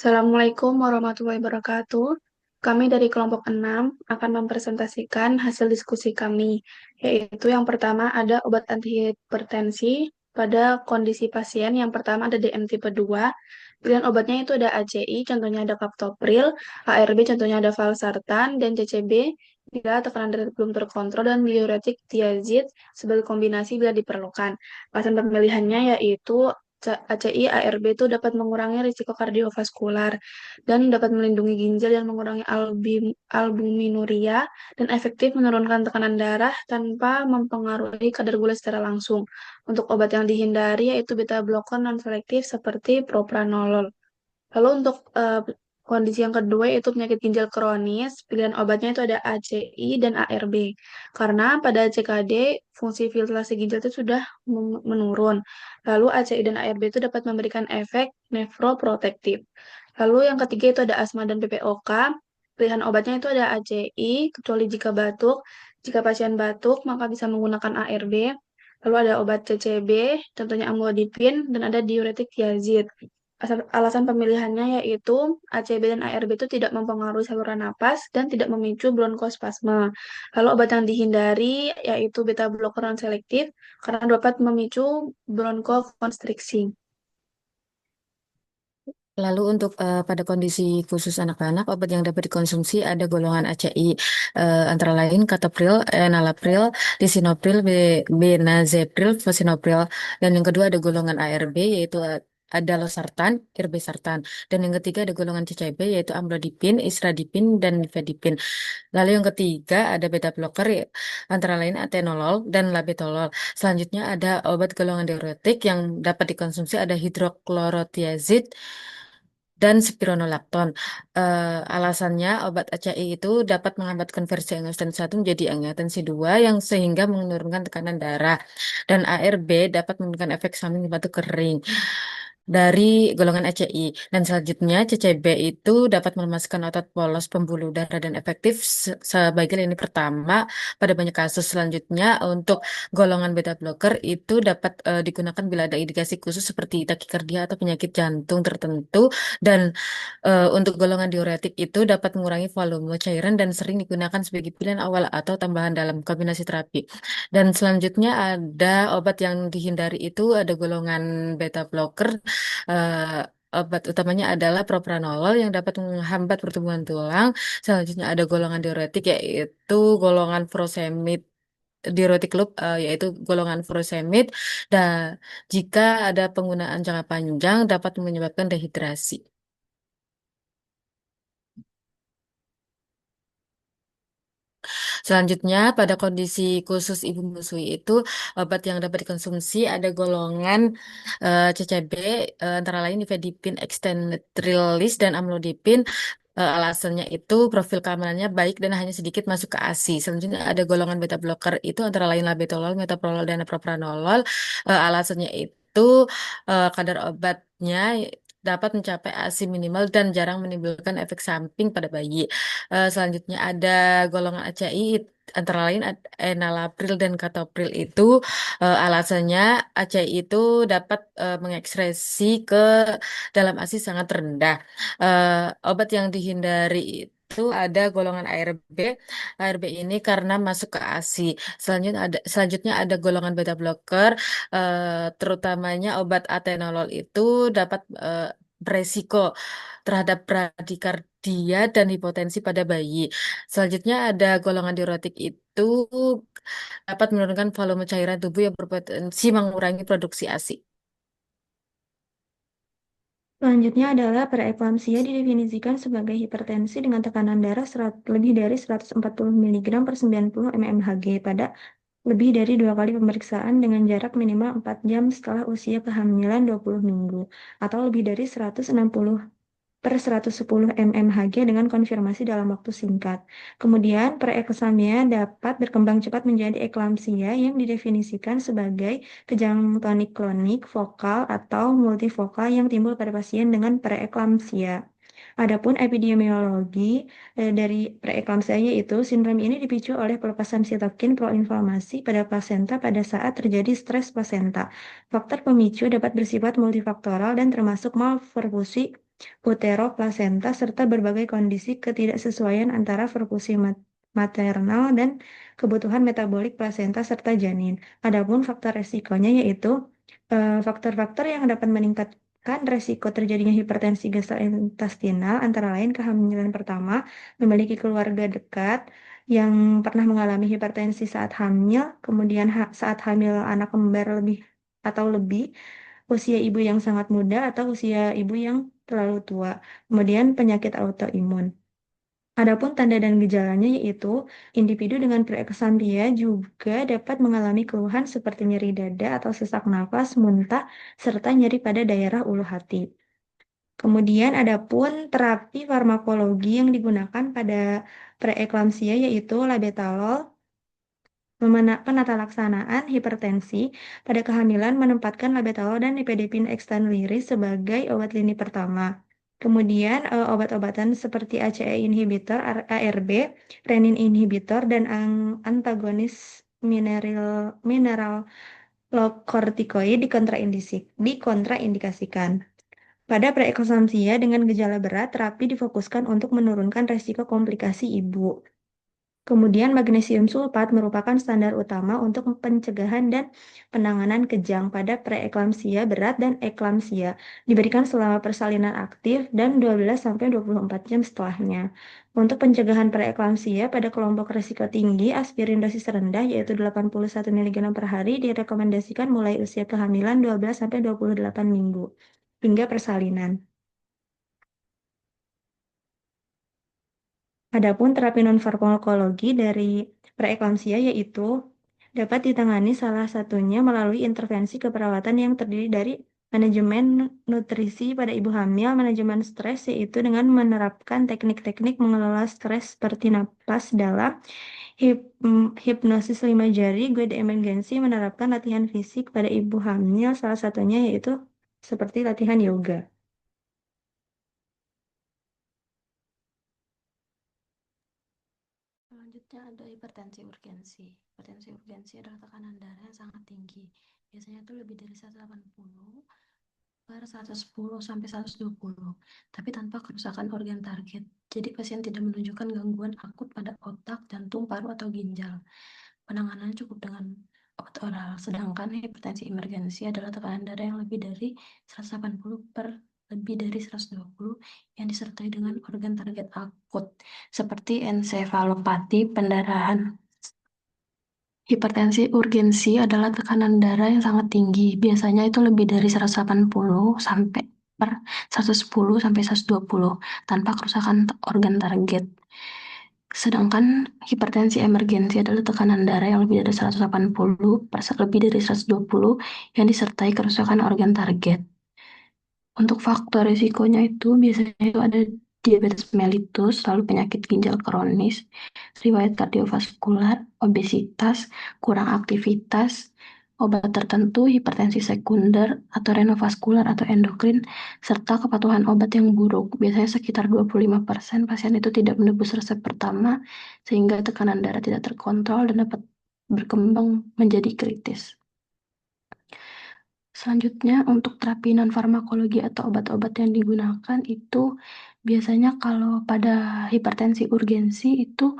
Assalamualaikum warahmatullahi wabarakatuh. Kami dari kelompok 6 akan mempresentasikan hasil diskusi kami, yaitu yang pertama ada obat antihipertensi pada kondisi pasien. Yang pertama ada DM tipe 2. Pilihan obatnya itu ada ACI, contohnya ada captopril, ARB, contohnya ada valsartan, dan CCB bila tekanan darah belum terkontrol, dan diuretik tiazid sebagai kombinasi bila diperlukan. Alasan pemilihannya yaitu ACI ARB itu dapat mengurangi risiko kardiovaskular dan dapat melindungi ginjal dan mengurangi albuminuria dan efektif menurunkan tekanan darah tanpa mempengaruhi kadar gula secara langsung. Untuk obat yang dihindari yaitu beta blocker non-selektif seperti propranolol. Lalu untuk kondisi yang kedua yaitu penyakit ginjal kronis, pilihan obatnya itu ada ACI dan ARB. Karena pada CKD fungsi filtrasi ginjal itu sudah menurun. Lalu ACI dan ARB itu dapat memberikan efek nefroprotektif. Lalu yang ketiga itu ada asma dan PPOK. Pilihan obatnya itu ada ACI, kecuali jika batuk. Jika pasien batuk, maka bisa menggunakan ARB. Lalu ada obat CCB, contohnya amlodipin, dan ada diuretik tiazid. Alasan pemilihannya yaitu ACB dan ARB itu tidak mempengaruhi saluran napas dan tidak memicu bronkospasme. Lalu obat yang dihindari yaitu beta blocker non selektif karena dapat memicu bronkokonstriksi. Lalu untuk pada kondisi khusus anak-anak, obat yang dapat dikonsumsi ada golongan ACI, antara lain captopril, enalapril, lisinopril, benazepril, fosinopril, dan yang kedua ada golongan ARB yaitu ada losartan, irbesartan, dan yang ketiga ada golongan CCB yaitu amlodipin, isradipin, dan nifedipin. Lalu yang ketiga ada beta blocker antara lain atenolol dan labetalol. Selanjutnya ada obat golongan diuretik yang dapat dikonsumsi ada hidroklorotiazid dan spironolakton. Alasannya obat ACI itu dapat menghambat konversi angiotensin 1 menjadi angiotensin 2 yang sehingga menurunkan tekanan darah. Dan ARB dapat memberikan efek samping batuk kering dari golongan ACI. Dan selanjutnya CCB itu dapat melemaskan otot polos pembuluh darah dan efektif sebagai lini pertama pada banyak kasus. Selanjutnya untuk golongan beta blocker itu dapat digunakan bila ada indikasi khusus seperti takikardia atau penyakit jantung tertentu dan untuk golongan diuretik itu dapat mengurangi volume cairan dan sering digunakan sebagai pilihan awal atau tambahan dalam kombinasi terapi. Dan selanjutnya ada obat yang dihindari itu ada golongan beta blocker. Obat utamanya adalah propranolol yang dapat menghambat pertumbuhan tulang. Selanjutnya ada golongan diuretik yaitu golongan furosemid diuretik loop yaitu golongan furosemid dan jika ada penggunaan jangka panjang dapat menyebabkan dehidrasi. Selanjutnya, pada kondisi khusus ibu menyusui itu, obat yang dapat dikonsumsi ada golongan CCB, antara lain nifedipin, extended release, dan amlodipin. Alasannya itu profil keamanannya baik dan hanya sedikit masuk ke ASI. Selanjutnya ada golongan beta blocker itu antara lain labetalol, metoprolol, dan propranolol. Alasannya itu kadar obatnya dapat mencapai ASI minimal dan jarang menimbulkan efek samping pada bayi. Selanjutnya ada golongan ACI antara lain enalapril dan captopril itu alasannya ACI itu dapat mengekspresi ke dalam ASI sangat rendah. Obat yang dihindari itu ada golongan ARB. ARB ini karena masuk ke ASI. Selanjutnya ada golongan beta blocker, terutamanya obat atenolol itu dapat beresiko terhadap bradikardia dan hipotensi pada bayi. Selanjutnya ada golongan diuretik itu dapat menurunkan volume cairan tubuh yang berpotensi mengurangi produksi ASI. Selanjutnya adalah preeklamsia didefinisikan sebagai hipertensi dengan tekanan darah lebih dari 140 mg per 90 mmHg pada lebih dari 2 kali pemeriksaan dengan jarak minimal 4 jam setelah usia kehamilan 20 minggu atau lebih dari 160 per 110 mmHg dengan konfirmasi dalam waktu singkat. Kemudian, preeklamsia dapat berkembang cepat menjadi eklamsia yang didefinisikan sebagai kejang tonik klonik, vokal, atau multivokal yang timbul pada pasien dengan preeklamsia. Adapun epidemiologi dari preeklamsia yaitu sindrom ini dipicu oleh pelepasan sitokin proinflamasi pada plasenta pada saat terjadi stres plasenta. Faktor pemicu dapat bersifat multifaktoral dan termasuk malperfusi uteroplasenta, serta berbagai kondisi ketidaksesuaian antara perfusi maternal dan kebutuhan metabolik plasenta serta janin. Adapun faktor resikonya yaitu faktor-faktor yang dapat meningkatkan resiko terjadinya hipertensi gastrointestinal antara lain kehamilan pertama, memiliki keluarga dekat yang pernah mengalami hipertensi saat hamil, kemudian saat hamil anak kembar lebih atau lebih, usia ibu yang sangat muda atau usia ibu yang terlalu tua, kemudian penyakit autoimun. Adapun tanda dan gejalanya yaitu individu dengan preeksampia juga dapat mengalami keluhan seperti nyeri dada atau sesak nafas, muntah, serta nyeri pada daerah ulu hati. Kemudian adapun terapi farmakologi yang digunakan pada preeklamsia yaitu labetalol, penata laksanaan hipertensi pada kehamilan menempatkan labetalol dan nifedipin ekstaniliris sebagai obat lini pertama. Kemudian obat-obatan seperti ACE inhibitor, ARB, renin inhibitor, dan antagonis mineral kortikoid dikontraindikasikan. Pada preeklamsia dengan gejala berat, terapi difokuskan untuk menurunkan resiko komplikasi ibu. Kemudian magnesium sulfat merupakan standar utama untuk pencegahan dan penanganan kejang pada preeklamsia berat dan eklamsia. Diberikan selama persalinan aktif dan 12-24 jam setelahnya. Untuk pencegahan preeklamsia pada kelompok risiko tinggi, aspirin dosis rendah yaitu 81 mg per hari direkomendasikan mulai usia kehamilan 12-28 minggu hingga persalinan. Adapun terapi non-farmakologi dari preeklamsia yaitu dapat ditangani salah satunya melalui intervensi keperawatan yang terdiri dari manajemen nutrisi pada ibu hamil, manajemen stres yaitu dengan menerapkan teknik-teknik mengelola stres seperti napas dalam, hipnosis 5 jari, guided emergency, menerapkan latihan fisik pada ibu hamil, salah satunya yaitu seperti latihan yoga. Selanjutnya ada hipertensi urgensi. Hipertensi urgensi adalah tekanan darah yang sangat tinggi. Biasanya itu lebih dari 180 per 110 sampai 120, tapi tanpa kerusakan organ target. Jadi pasien tidak menunjukkan gangguan akut pada otak, jantung, paru, atau ginjal. Penanganannya cukup dengan obat oral. Sedangkan hipertensi emergensi adalah tekanan darah yang lebih dari 180 per lebih dari 120 yang disertai dengan organ target akut seperti ensefalopati, pendarahan. Hipertensi urgensi adalah tekanan darah yang sangat tinggi. Biasanya itu lebih dari 180 sampai per 110 sampai 120 tanpa kerusakan organ target. Sedangkan hipertensi emergensi adalah tekanan darah yang lebih dari 180 per lebih dari 120 yang disertai kerusakan organ target. Untuk faktor risikonya itu biasanya itu ada diabetes mellitus, lalu penyakit ginjal kronis, riwayat kardiovaskular, obesitas, kurang aktivitas, obat tertentu, hipertensi sekunder, atau renovaskular atau endokrin, serta kepatuhan obat yang buruk. Biasanya sekitar 25% pasien itu tidak menebus resep pertama, sehingga tekanan darah tidak terkontrol dan dapat berkembang menjadi kritis. Selanjutnya, untuk terapi non-farmakologi atau obat-obat yang digunakan itu biasanya kalau pada hipertensi urgensi itu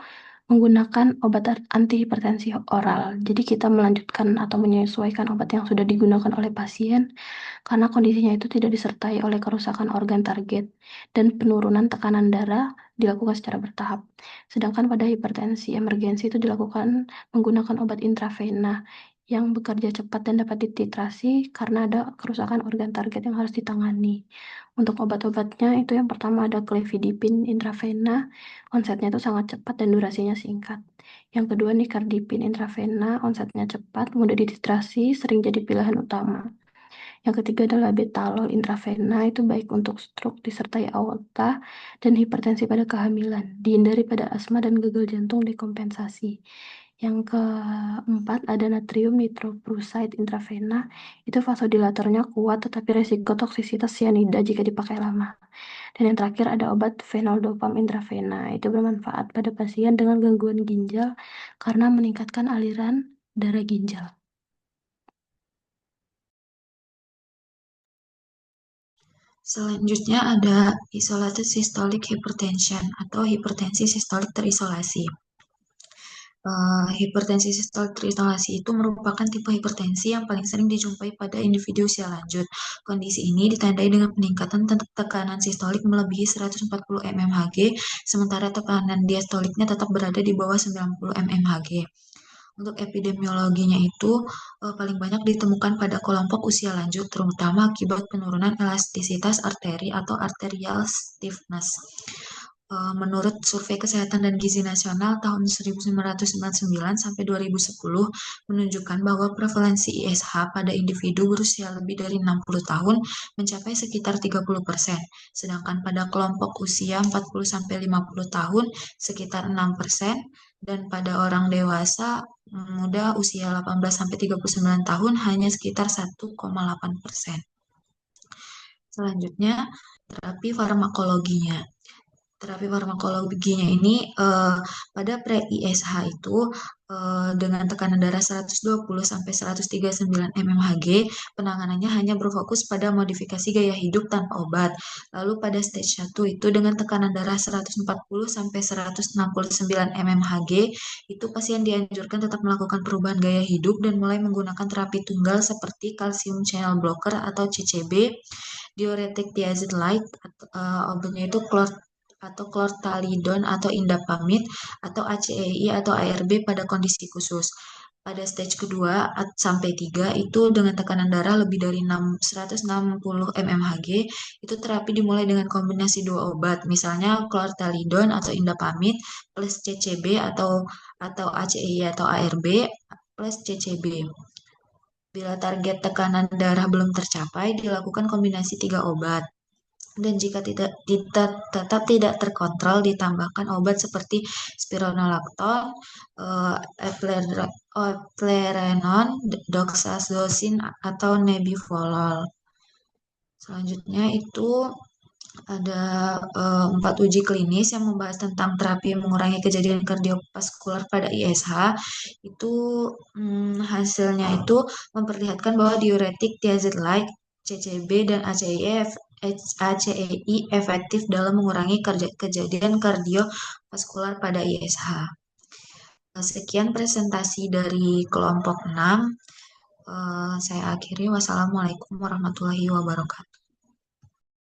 menggunakan obat antihipertensi oral. Jadi kita melanjutkan atau menyesuaikan obat yang sudah digunakan oleh pasien karena kondisinya itu tidak disertai oleh kerusakan organ target dan penurunan tekanan darah dilakukan secara bertahap. Sedangkan pada hipertensi emergensi itu dilakukan menggunakan obat intravena yang bekerja cepat dan dapat dititrasi karena ada kerusakan organ target yang harus ditangani. Untuk obat-obatnya itu yang pertama ada clefidipin intravena, onsetnya itu sangat cepat dan durasinya singkat. Yang kedua nicardipin intravena, onsetnya cepat, mudah dititrasi, sering jadi pilihan utama. Yang ketiga adalah betalol intravena, itu baik untuk stroke disertai aorta dan hipertensi pada kehamilan, dihindari pada asma dan gagal jantung dekompensasi. Yang keempat ada natrium nitroprusside intravena, itu vasodilatornya kuat tetapi resiko toksisitas cyanida jika dipakai lama. Dan yang terakhir ada obat fenoldopam intravena, itu bermanfaat pada pasien dengan gangguan ginjal karena meningkatkan aliran darah ginjal. Selanjutnya ada isolated systolic hypertension atau hipertensi sistolik terisolasi. Hipertensi sistolik terisolasi itu merupakan tipe hipertensi yang paling sering dijumpai pada individu usia lanjut. Kondisi ini ditandai dengan peningkatan tekanan sistolik melebihi 140 mmHg, sementara tekanan diastoliknya tetap berada di bawah 90 mmHg. Untuk epidemiologinya itu paling banyak ditemukan pada kelompok usia lanjut, terutama akibat penurunan elastisitas arteri atau arterial stiffness. Menurut Survei Kesehatan dan Gizi Nasional tahun 1999 sampai 2010 menunjukkan bahwa prevalensi ISH pada individu berusia lebih dari 60 tahun mencapai sekitar 30%, sedangkan pada kelompok usia 40 sampai 50 tahun sekitar 6%, dan pada orang dewasa muda usia 18 sampai 39 tahun hanya sekitar 1,8%. Selanjutnya, terapi farmakologinya. Terapi farmakologinya ini pada pre-ISH itu dengan tekanan darah 120 sampai 139 mmHg, penanganannya hanya berfokus pada modifikasi gaya hidup tanpa obat. Lalu pada stage 1 itu dengan tekanan darah 140 sampai 169 mmHg, itu pasien dianjurkan tetap melakukan perubahan gaya hidup dan mulai menggunakan terapi tunggal seperti calcium channel blocker atau CCB, diuretik thiazide light, obatnya itu clortalidon atau indapamid, atau ACEI atau ARB pada kondisi khusus. Pada stage kedua sampai 3 itu dengan tekanan darah lebih dari 160 mmHg, itu terapi dimulai dengan kombinasi dua obat, misalnya clortalidon atau indapamid plus CCB atau ACEI atau ARB plus CCB. Bila target tekanan darah belum tercapai, dilakukan kombinasi 3 obat. Dan jika tetap tidak terkontrol, ditambahkan obat seperti spironolactone, eplerenone, doxazosin, atau nebivolol. Selanjutnya itu ada 4 uji klinis yang membahas tentang terapi mengurangi kejadian kardiovaskular pada ISH. Itu hasilnya itu memperlihatkan bahwa diuretik thiazide light, CCB, dan ACEI efektif dalam mengurangi kejadian kardiovaskular pada ISH. Sekian presentasi dari kelompok 6. Saya akhiri. Wassalamualaikum warahmatullahi wabarakatuh.